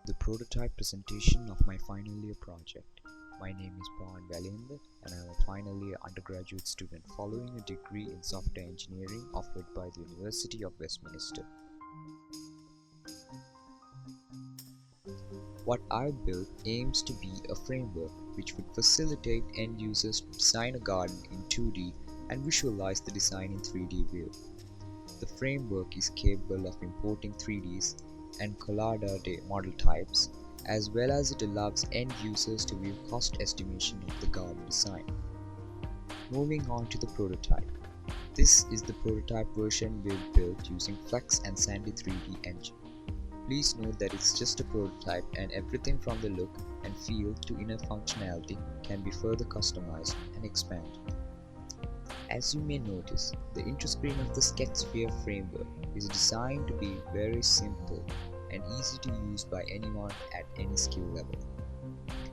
the prototype presentation of my final year project. My name is Pawan Valinder and I am a final year undergraduate student following a degree in software engineering offered by the University of Westminster. What I've built aims to be a framework which would facilitate end users to design a garden in 2D and visualize the design in 3D view. The framework is capable of importing 3Ds and COLLADA model types, as well as it allows end users to view cost estimation of the garden design. Moving on to the prototype. This is the prototype version we've built using Flex and Sandy 3D engine. Please note that it's just a prototype and everything from the look and feel to inner functionality can be further customized and expanded. As you may notice, the intro screen of the SketchSphere framework is designed to be very simple and easy to use by anyone at any skill level.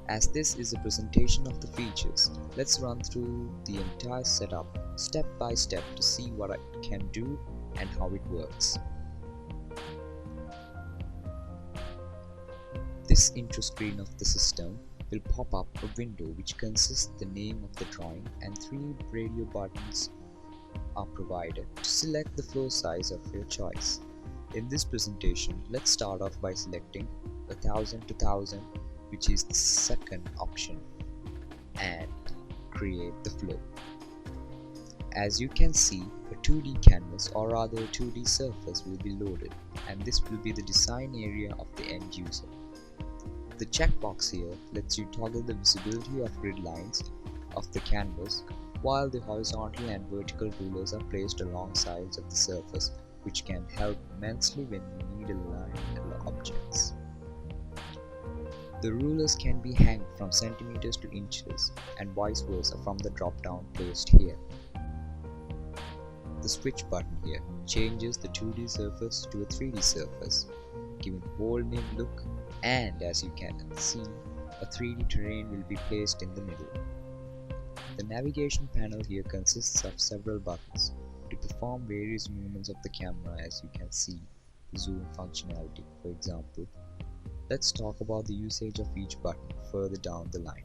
As this is a presentation of the features, let's run through the entire setup step by step to see what it can do and how it works. This intro screen of the system will pop up a window which consists the name of the drawing and 3 radio buttons are provided to select the flow size of your choice. In this presentation, let's start off by selecting 1000 to 1000, which is the second option, and create the flow. As you can see, a 2D canvas or rather a 2D surface will be loaded, and this will be the design area of the end user. The checkbox here lets you toggle the visibility of grid lines of the canvas, while the horizontal and vertical rulers are placed along sides of the surface, which can help immensely when you need to align objects. The rulers can be hanged from centimeters to inches and vice versa from the drop-down placed here. The switch button here changes the 2D surface to a 3D surface, giving a whole new look, and as you can see, a 3D terrain will be placed in the middle. The navigation panel here consists of several buttons to perform various movements of the camera, as you can see the zoom functionality, for example. Let's talk about the usage of each button further down the line.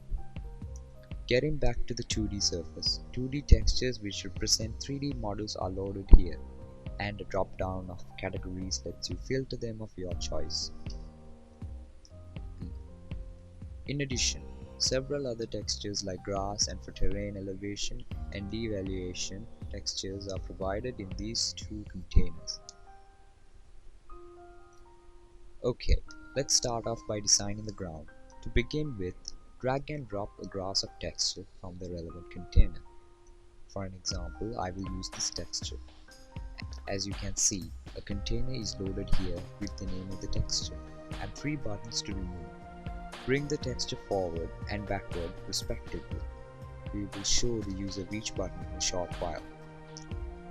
Getting back to the 2D surface, 2D textures which represent 3D models are loaded here, and a drop down of categories lets you filter them of your choice. In addition, several other textures like grass and for terrain elevation and devaluation textures are provided in these 2 containers. Okay, let's start off by designing the ground. To begin with, drag and drop a grass of texture from the relevant container. For an example, I will use this texture. As you can see, a container is loaded here with the name of the texture and 3 buttons to remove. Bring the texture forward and backward respectively. We will show the user each button in a short while.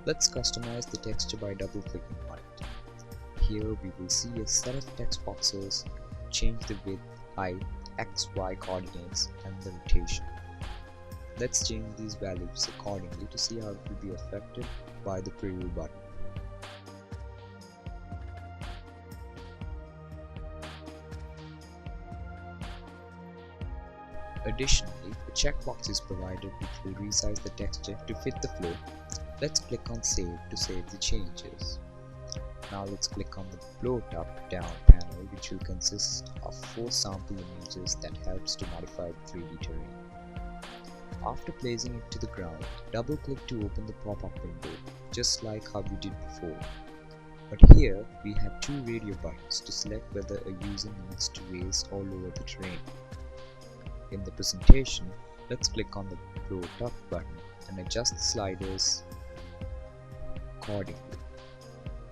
Let's customize the texture by double-clicking on it. Here we will see a set of text boxes, change the width, height, x, y coordinates and the rotation. Let's change these values accordingly to see how it will be affected by the preview button. Additionally, a checkbox is provided which will resize the texture to fit the flow. Let's click on Save to save the changes. Now let's click on the Float Up Down panel, which will consist of 4 sample images that helps to modify the 3D terrain. After placing it to the ground, double click to open the pop-up window, just like how we did before. But here we have 2 radio buttons to select whether a user needs to raise or lower the terrain. In the presentation, let's click on the Float Up button and adjust the sliders accordingly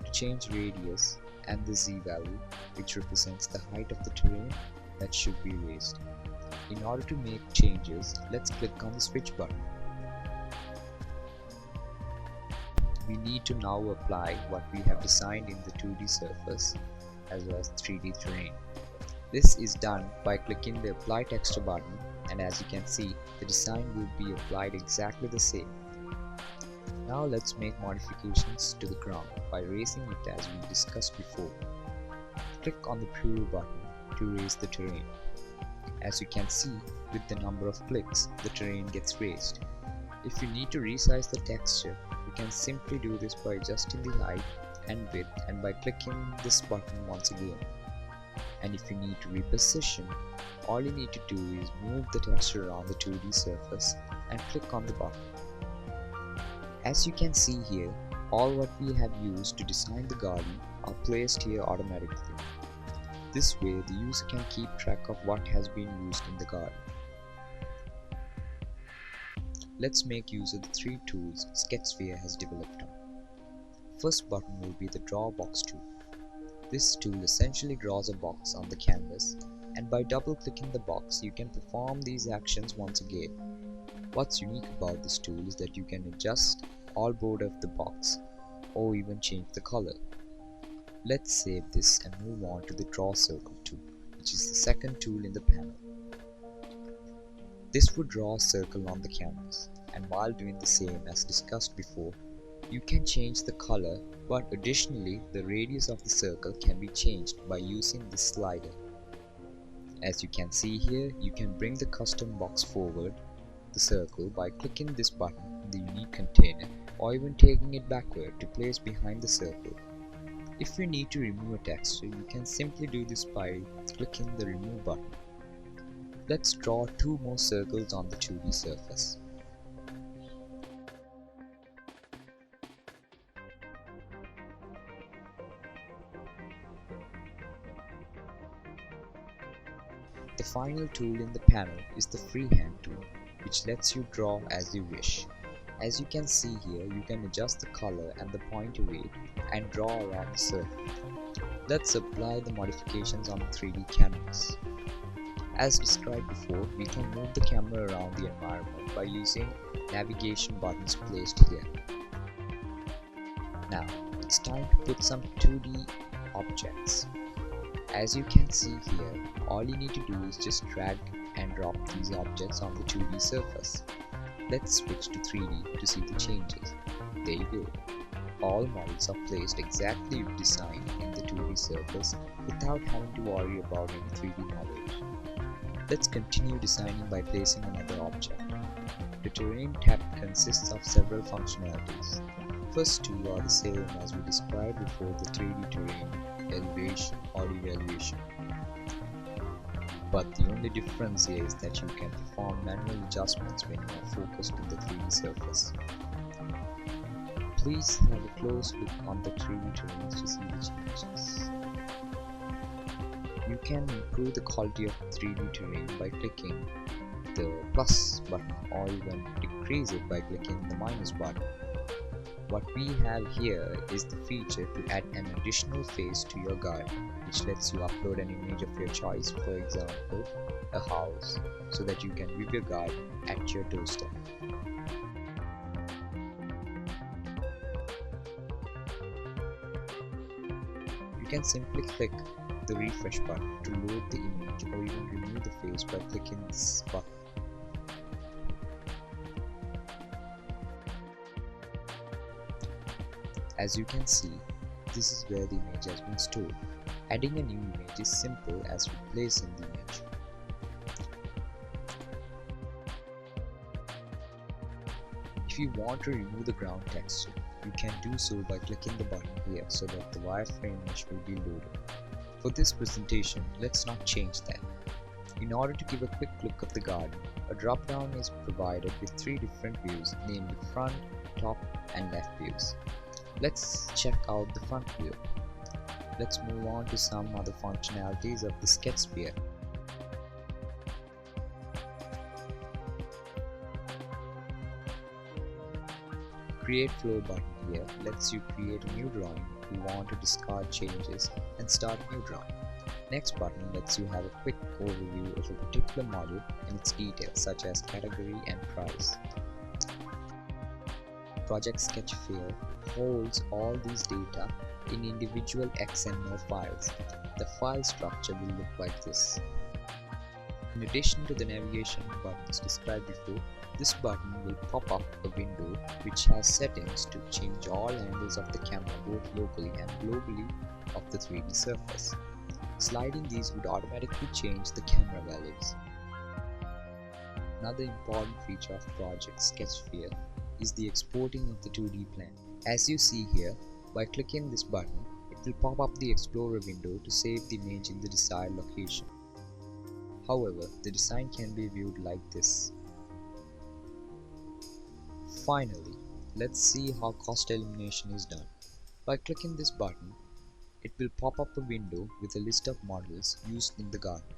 to change radius and the Z value, which represents the height of the terrain that should be raised. In order to make changes, let's click on the switch button. We need to now apply what we have designed in the 2D surface as well as 3D terrain. This is done by clicking the Apply Texture button, and as you can see, the design will be applied exactly the same. Now let's make modifications to the ground by raising it as we discussed before. Click on the Preview button to raise the terrain. As you can see, with the number of clicks, the terrain gets raised. If you need to resize the texture, you can simply do this by adjusting the height and width and by clicking this button once again. And if you need to reposition, all you need to do is move the texture around the 2D surface and click on the button. As you can see here, all what we have used to design the garden are placed here automatically. This way the user can keep track of what has been used in the garden. Let's make use of the three tools SketchSphere has developed on. First button will be the Draw Box tool. This tool essentially draws a box on the canvas, and by double-clicking the box you can perform these actions once again. What's unique about this tool is that you can adjust all border of the box or even change the color. Let's save this and move on to the Draw Circle tool, which is the second tool in the panel. This would draw a circle on the canvas, and while doing the same as discussed before, you can change the color, but additionally the radius of the circle can be changed by using this slider. As you can see here, you can bring the custom box forward the circle by clicking this button in the unique container or even taking it backward to place behind the circle. If you need to remove a texture, you can simply do this by clicking the remove button. Let's draw two more circles on the 2D surface. The final tool in the panel is the freehand tool, which lets you draw as you wish. As you can see here, you can adjust the color and the pointer weight and draw around the circle. Let's apply the modifications on the 3D canvas. As described before, we can move the camera around the environment by using navigation buttons placed here. Now, it's time to put some 2D objects. As you can see here, all you need to do is just drag and drop these objects on the 2D surface. Let's switch to 3D to see the changes. There you go. All models are placed exactly as designed in the 2D surface without having to worry about any 3D knowledge. Let's continue designing by placing another object. The terrain tab consists of several functionalities. First two are the same as we described before, the 3D terrain, elevation or evaluation. But the only difference here is that you can perform manual adjustments when you are focused on the 3D surface. Please have a close look on the 3D terrains to see the changes. You can improve the quality of 3D terrain by clicking the plus button or even decrease it by clicking the minus button. What we have here is the feature to add an additional face to your garden, which lets you upload an image of your choice, for example, a house, so that you can view your garden at your doorstep. You can simply click the refresh button to load the image or even remove the face by clicking this button. As you can see, this is where the image has been stored. Adding a new image is simple as replacing the image. If you want to remove the ground texture, you can do so by clicking the button here so that the wireframe mesh will be loaded. For this presentation, let's not change that. In order to give a quick look of the garden, a drop-down is provided with three different views, namely front, top, and left views. Let's check out the front view. Let's move on to some other functionalities of the SketchSphere. Create flow button here lets you create a new drawing if you want to discard changes and start a new drawing. Next button lets you have a quick overview of a particular model and its details such as category and price. Project SketchSphere holds all these data in individual XML files. The file structure will look like this. In addition to the navigation buttons described before, this button will pop up a window which has settings to change all angles of the camera both locally and globally of the 3D surface. Sliding these would automatically change the camera values. Another important feature of Project SketchSphere is the exporting of the 2D plan. As you see here, by clicking this button, it will pop up the Explorer window to save the image in the desired location. However, the design can be viewed like this. Finally, let's see how cost elimination is done. By clicking this button, it will pop up a window with a list of models used in the garden.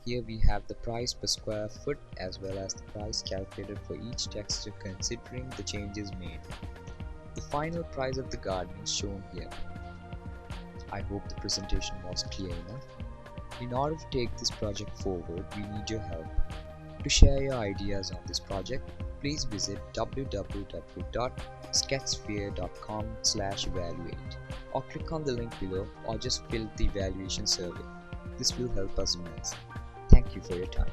Here we have the price per square foot as well as the price calculated for each texture considering the changes made. The final price of the garden is shown here. I hope the presentation was clear enough. In order to take this project forward, we need your help. To share your ideas on this project, please visit www.sketchsphere.com/evaluate or click on the link below or just fill the evaluation survey. This will help us immensely. Thank you for your time.